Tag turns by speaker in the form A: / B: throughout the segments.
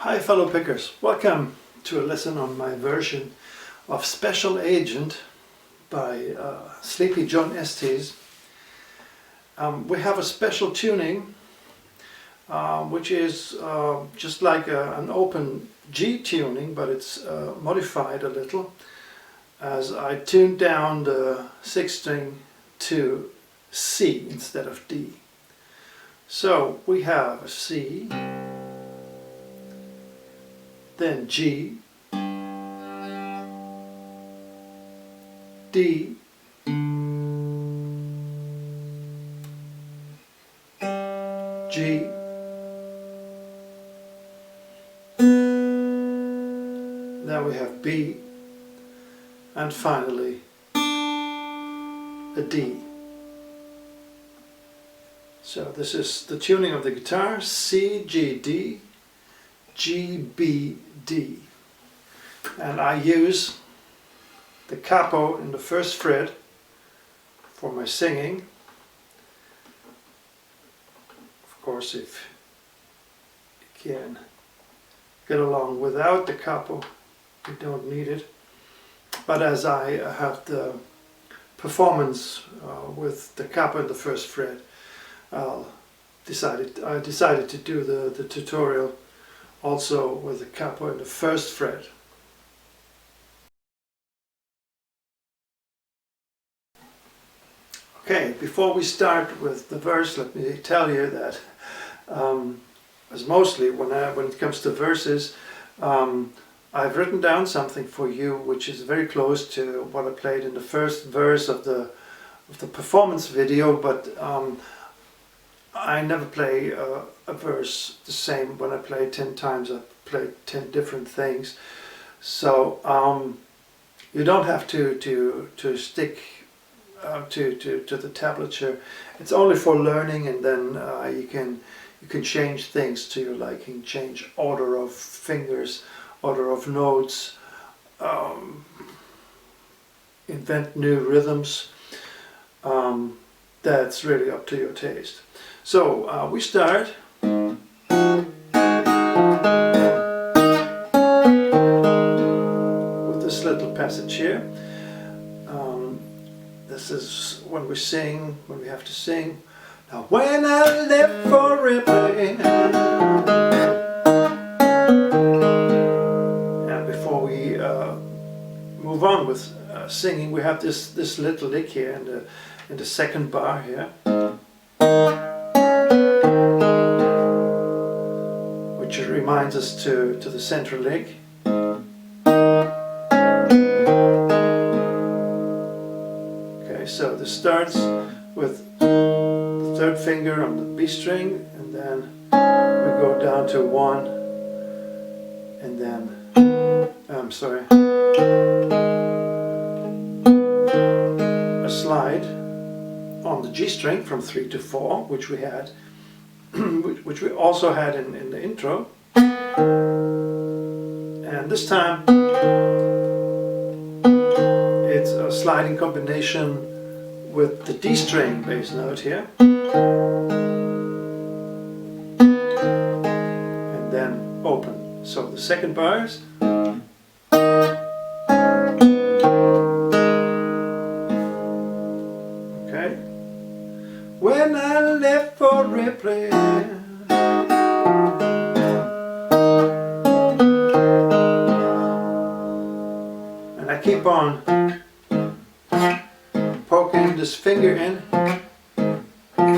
A: Hi fellow pickers, welcome to a lesson on my version of Special Agent by Sleepy John Estes. We have a special tuning which is just like an open G tuning, but it's modified a little as I tuned down the 6th string to C instead of D. So we have a C, then G, D, G, then we have B, and finally a D. So this is the tuning of the guitar: C, G, D, G, B, D. And I use the capo in the first fret for my singing. Of course, if you can get along without the capo, you don't need it. But as I have the performance with the capo in the first fret, I decided to do the tutorial also with the capo in the first fret. Okay, before we start with the verse, let me tell you that as mostly when it comes to verses, I've written down something for you which is very close to what I played in the first verse of the performance video, but I never play a verse the same. When I play 10 times, I play 10 different things. So you don't have to stick to the tablature. It's only for learning, and then you can change things to your liking, change order of fingers, order of notes, invent new rhythms. That's really up to your taste. So we start with this little passage here. This is when we sing, when we have to sing. Now when I left for Ripley. And before we move on with singing, we have this little lick here in the second bar here, which reminds us to the central lick. Okay, so this starts with the third finger on the B string, and then we go down to 1, and then a slide on the G string from 3 to 4, which we had, which we also had in the intro. And this time it's a sliding combination with the D string bass note here, and then open. So the second bars. Okay. When I left for Ripley, and I keep on poking this finger in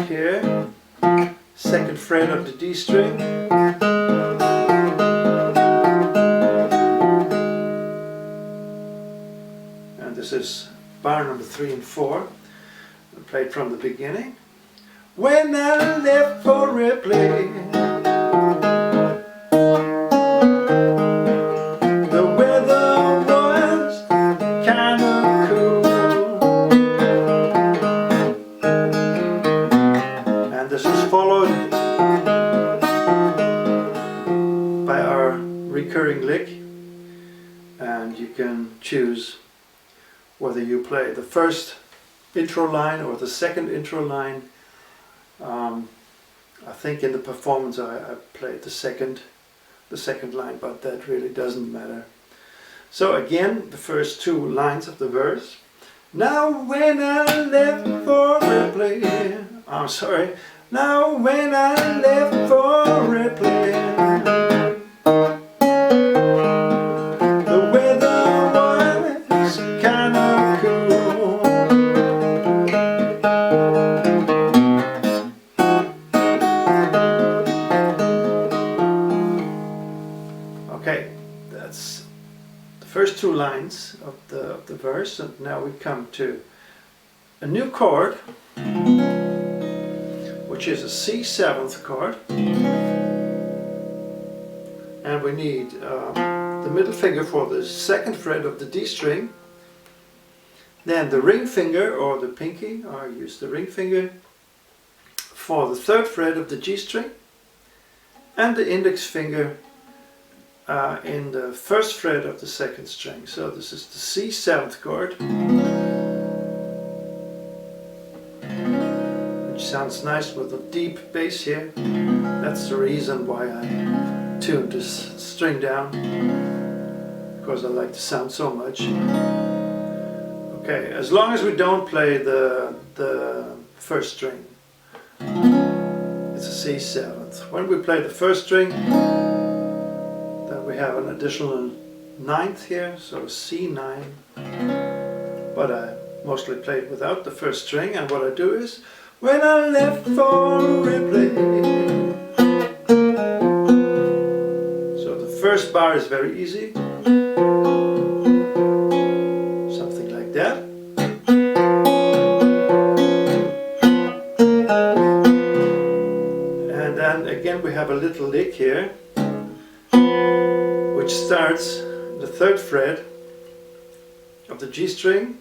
A: here, second fret of the D string, and this is bar number 3 and 4. I played from the beginning. When I left for Ripley, the weather was kinda cool, and this is followed by our recurring lick, and you can choose whether you play the first intro line or the second intro line. I think in the performance I played the second the second line, but that really doesn't matter. So again, the first two lines of the verse. Now when I left for Ripley, I'm sorry. Now when I left for Ripley, the weather was kind of cool. Okay, that's the first two lines of the verse, and now we come to a new chord, which is a C7th chord, and we need the middle finger for the second fret of the D string, then the ring finger or the pinky, or I use the ring finger, for the third fret of the G string, and the index finger in the first fret of the second string. So this is the C7th chord, which sounds nice with a deep bass here. That's the reason why I tuned this string down, because I like the sound so much. Okay, as long as we don't play the first string, it's a C7th. When we play the first string, then we have an additional ninth here, so C9, but I mostly play it without the first string, and what I do is, when I left for Ripley, so the first bar is very easy, something like that. And then again we have a little lick here, which starts the third fret of the G string,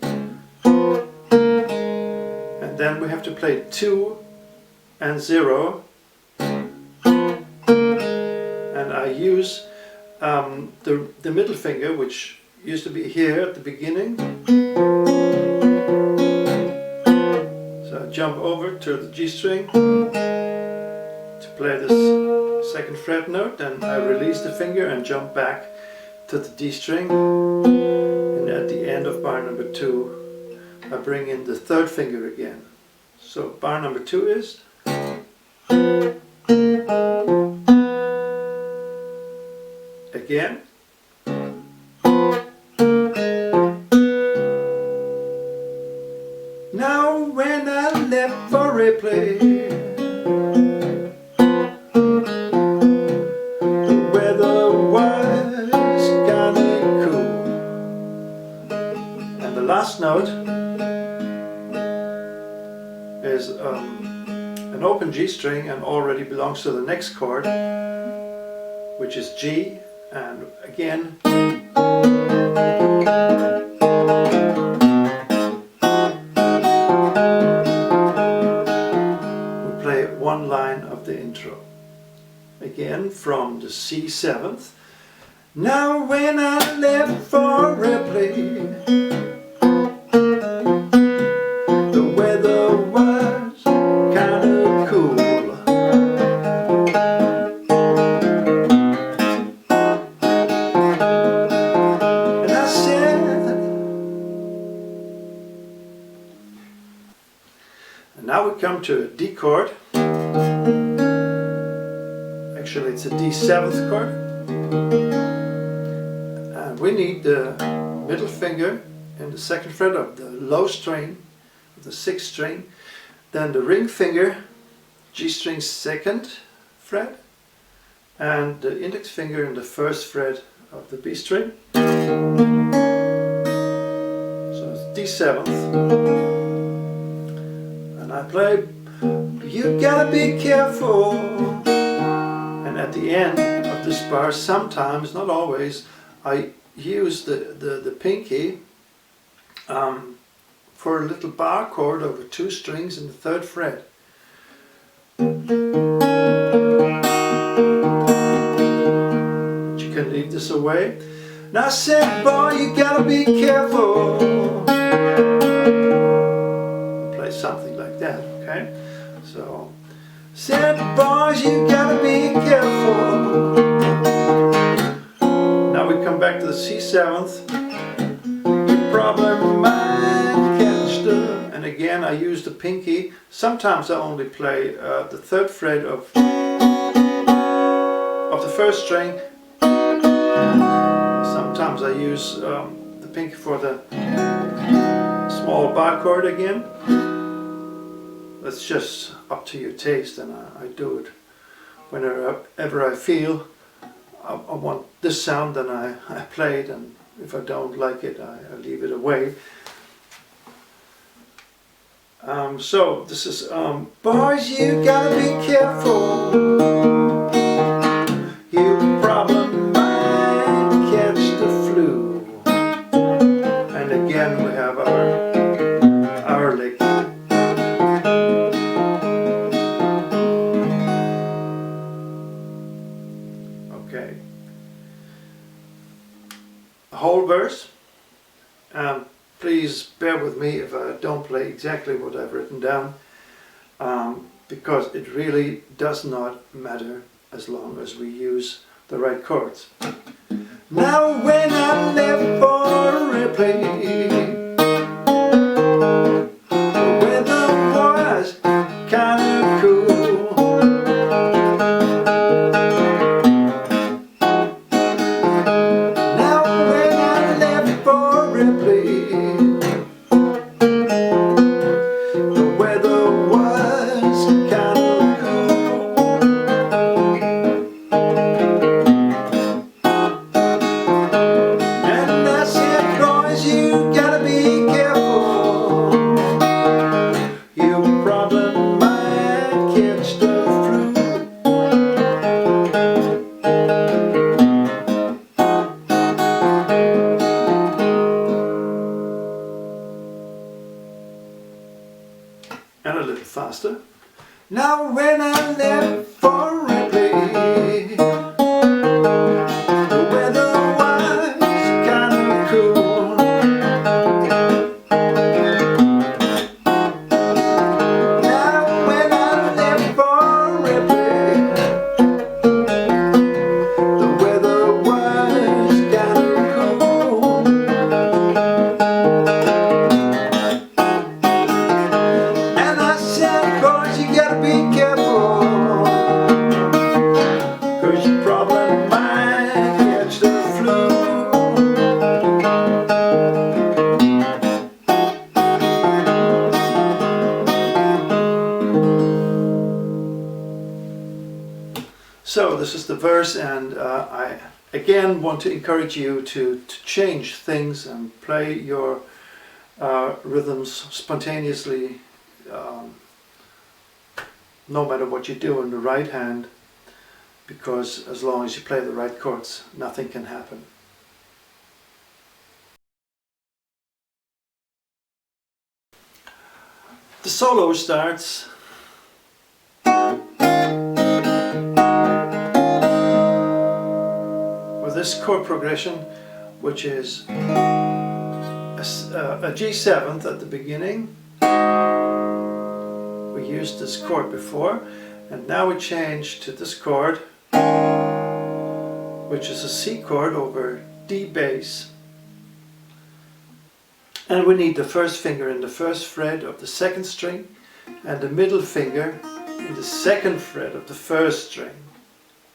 A: and then we have to play 2 and 0, and I use the middle finger, which used to be here at the beginning, so I jump over to the G string to play this second fret note, and I release the finger and jump back to the D string, and at the end of bar number 2 I bring in the third finger again. So bar number 2 is again, now when I left for Ripley, last note is an open G string and already belongs to the next chord, which is G, and again we play one line of the intro again from the C7th. Now when I left for Ripley, now we come to a D chord. Actually it's a D7th chord. And we need the middle finger in the second fret of the low string, of the 6th string. Then the ring finger, G string 2nd fret. And the index finger in the 1st fret of the B string. So it's D7th. I play, you gotta be careful, and at the end of this bar, sometimes, not always, I use the pinky for a little bar chord over 2 strings in the 3rd fret. But you can leave this away. Now I said, boy, you gotta be careful. Play something like that, okay? So, said boys, you gotta be careful. again I use the pinky. Sometimes I only play the third fret of the first string. Sometimes I use the pinky for the small bar chord again. That's just up to your taste, and I do it whenever I feel I want this sound, then I play it, and if I don't like it, I leave it away. So this is boys, you gotta be careful. You problem might catch the flu. And again we have our lick. Okay. A whole verse. Please bear with me if I don't play exactly what I've written down, because it really does not matter as long as we use the right chords. Now when I left for Ripley, the weather was kinda cool. Now when I left for Ripley, and a little faster. Now when I left for Ripley, the weather was kinda cool. Now when I left for Ripley, the weather was kinda cool. And I said, boys, you gotta be careful, 'cause you probably might catch the flu. So this is the verse, and I again want to encourage you to change things and play your rhythms spontaneously, no matter what you do in the right hand, because as long as you play the right chords, nothing can happen. The solo starts with this chord progression, which is a G7th at the beginning. We used this chord before, and now we change to this chord, which is a C chord over D bass. And we need the first finger in the first fret of the second string and the middle finger in the second fret of the first string.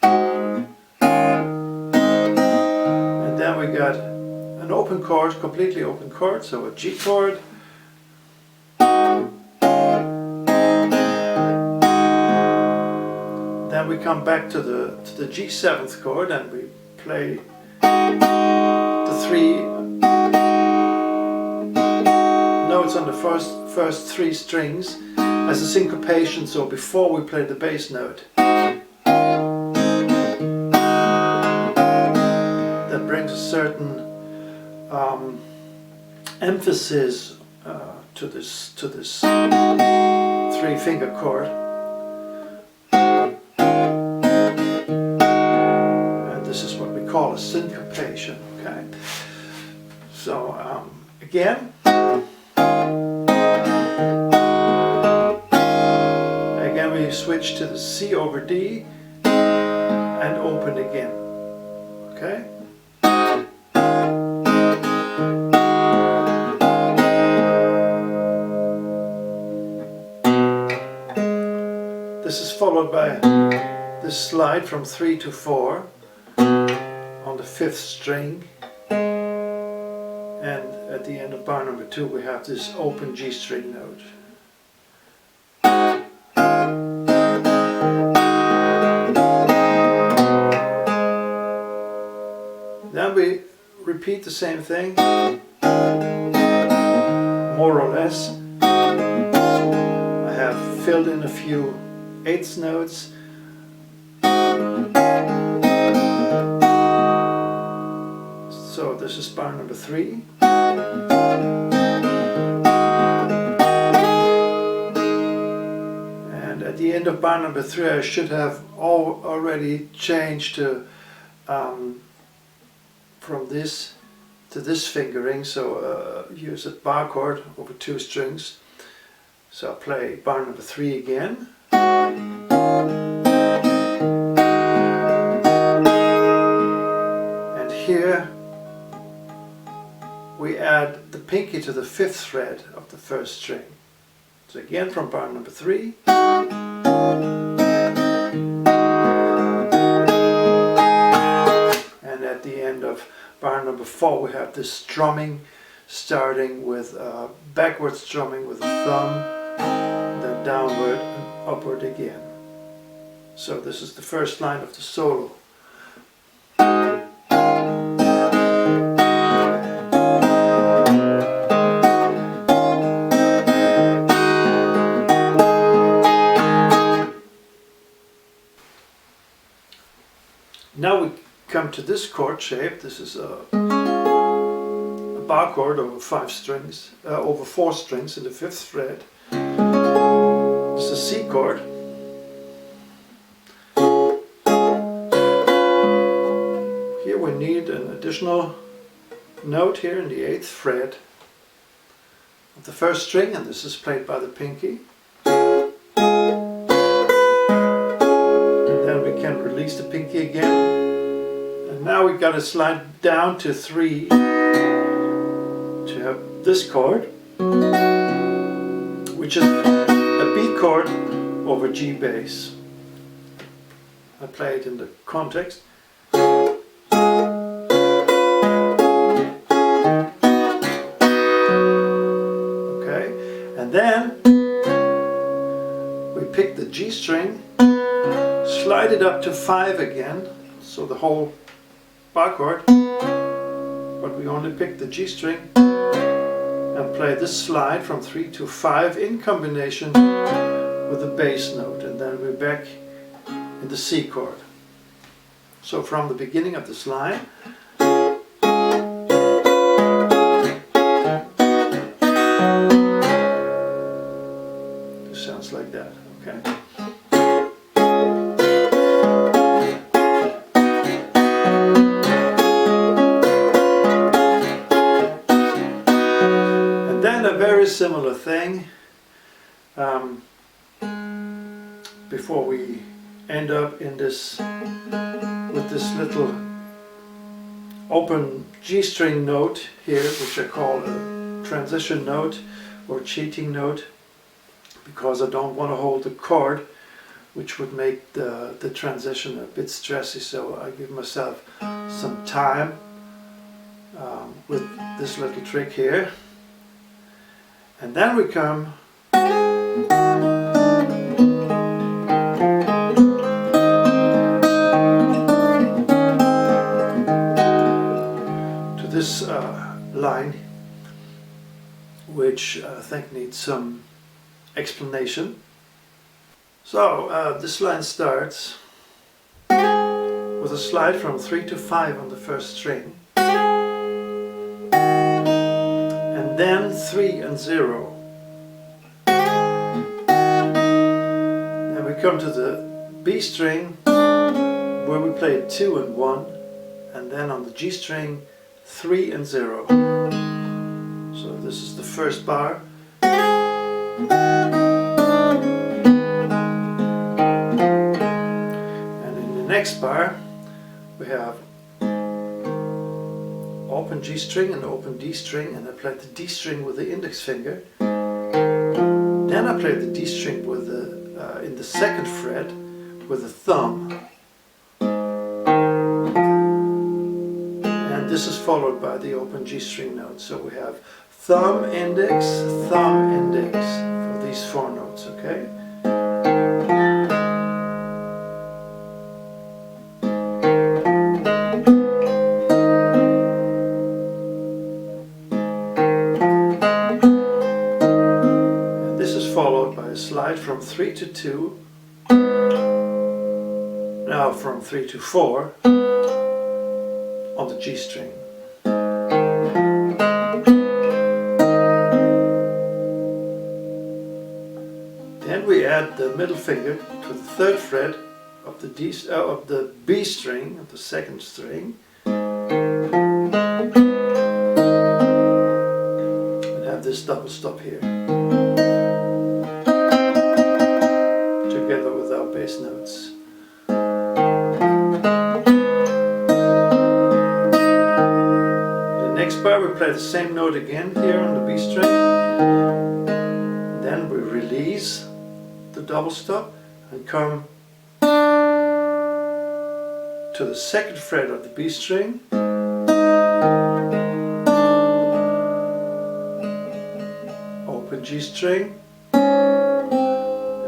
A: And then we got an open chord, completely open chord, so a G chord. Then we come back to the G7th chord, and we play the three notes on the first three strings as a syncopation, so before we play the bass note. That brings a certain emphasis to this three-finger chord. And this is what we call a syncopation. Okay. So again. Again we switch to the C over D and open again. Okay? followed by this slide from 3 to 4 on the 5th string, and at the end of bar number 2 we have this open G string note. Then we repeat the same thing, more or less. I have filled in a few eighths notes. So this is bar number 3. And at the end of bar number 3 I should have already changed to from this to this fingering, so use a bar chord over 2 strings. So I'll play bar number 3 again. And here we add the pinky to the 5th fret of the 1st string. So again from bar number 3. And at the end of bar number 4 we have this strumming, starting with backward strumming with the thumb, then downward and upward again. So this is the first line of the solo. Now we come to this chord shape. This is a bar chord over 5 strings, over 4 strings in the 5th fret. It's a C chord. Here we need an additional note here in the 8th fret of the 1st string, and this is played by the pinky. And then we can release the pinky again. And now we've got to slide down to 3 to have this chord, which is a B chord over G bass. I play it in the context. Okay, and then we pick the G string, slide it up to 5 again, so the whole bar chord, but we only pick the G string, and play this slide from 3 to 5 in combination with the bass note, and then we're back in the C chord. So from the beginning of this line, it sounds like that, okay? Very similar thing before we end up in this with this little open G string note here, which I call a transition note or cheating note, because I don't want to hold the chord, which would make the transition a bit stressy, so I give myself some time with this little trick here. And then we come to this line, which I think needs some explanation. So this line starts with a slide from 3 to 5 on the 1st string. Then 3 and 0. Then we come to the B string, where we play 2 and 1, and then on the G string 3 and 0. So this is the first bar. And in the next bar we have open G string and open D string, and I played the D string with the index finger. Then I played the D string with the in the second fret with the thumb. And this is followed by the open G string note. So we have thumb, index for these 4 notes, okay? Followed by a slide from 3 to 2, now from 3 to 4 on the G string. Then we add the middle finger to the 3rd fret of the B string, of the 2nd string, and have this double stop here, together with our bass notes. The next bar we play the same note again here on the B string. Then we release the double stop and come to the 2nd fret of the B string. Open G string.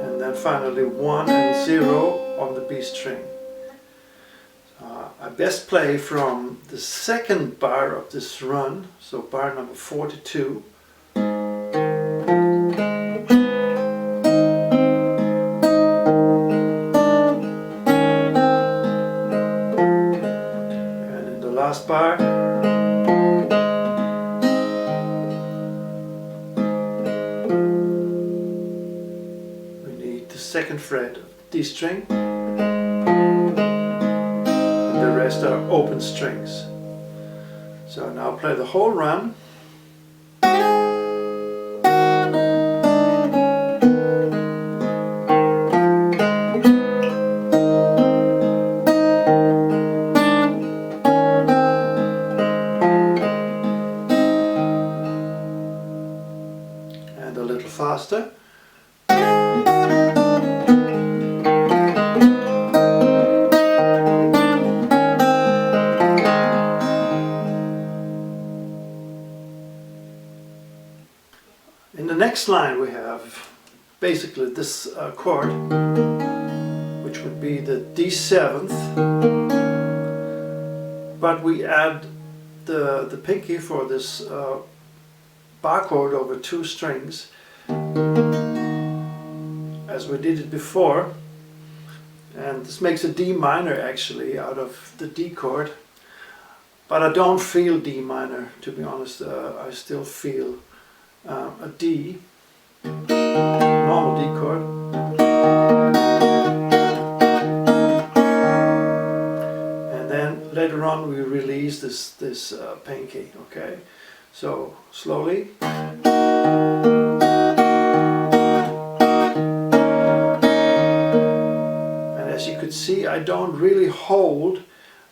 A: And finally 1 and 0 on the B string. I best play from the 2nd bar of this run, so bar number 42. And in the last bar, the 2nd fret of the D string, and the rest are open strings. So now play the whole run. And a little faster. In the next line we have basically this chord, which would be the D7th, but we add the pinky for this bar chord over 2 strings, as we did it before, and this makes a D minor actually out of the D chord, but I don't feel D minor, to be honest. I still feel a D, normal D chord, and then later on we release this pinky, okay? So slowly. And as you could see, I don't really hold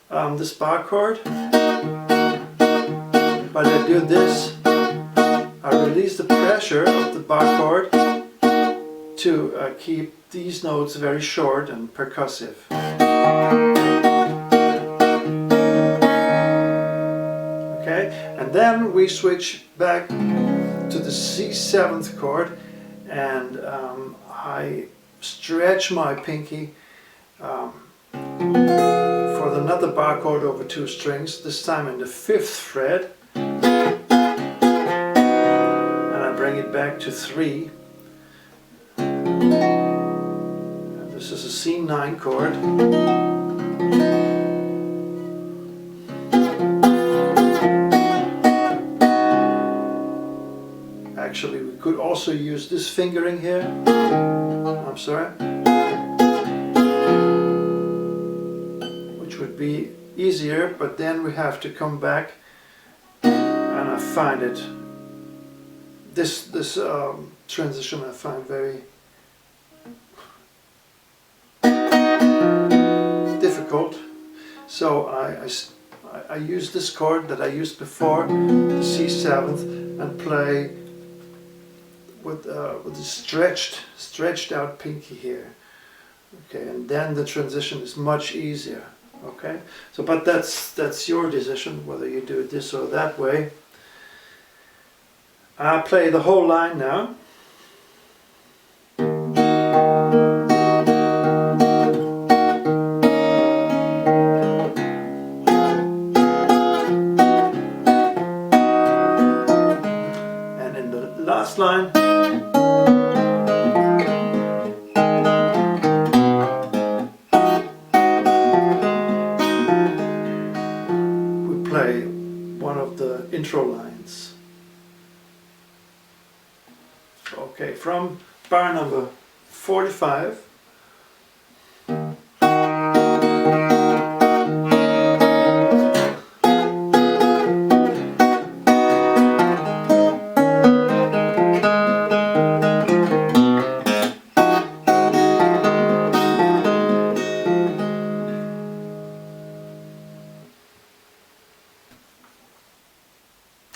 A: this bar chord, but I do this. I release the pressure of the bar chord to keep these notes very short and percussive. Okay, and then we switch back to the C7th chord, and I stretch my pinky for another bar chord over 2 strings, this time in the 5th fret. Bring it back to 3. And this is a C9 chord. Actually, we could also use this fingering here. I'm sorry. Which would be easier, but then we have to come back, and I find it. This transition I find very difficult, so I use this chord that I used before, the C7th, and play with a stretched out pinky here. Okay, and then the transition is much easier. Okay, so but that's your decision whether you do it this or that way. I play the whole line now. And in the last line, we play one of the intro lines. Okay, from bar number 45.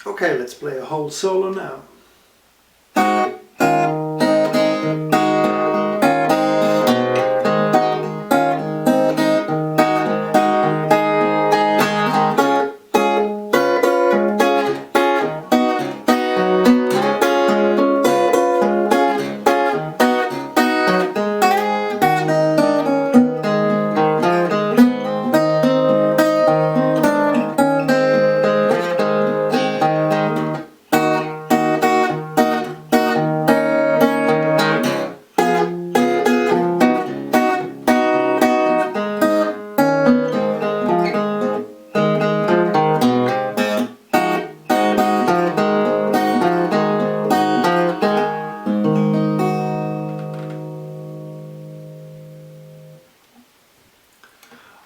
A: Okay, let's play a whole solo now.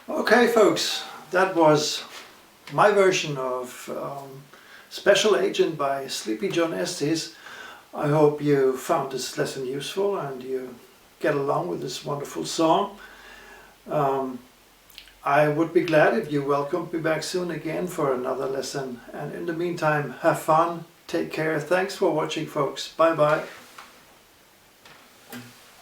A: Okay folks, that was my version of Special Agent by Sleepy John Estes. I hope you found this lesson useful and you get along with this wonderful song. I would be glad if you welcomed me back soon again for another lesson, and in the meantime, have fun, take care, thanks for watching folks, bye bye.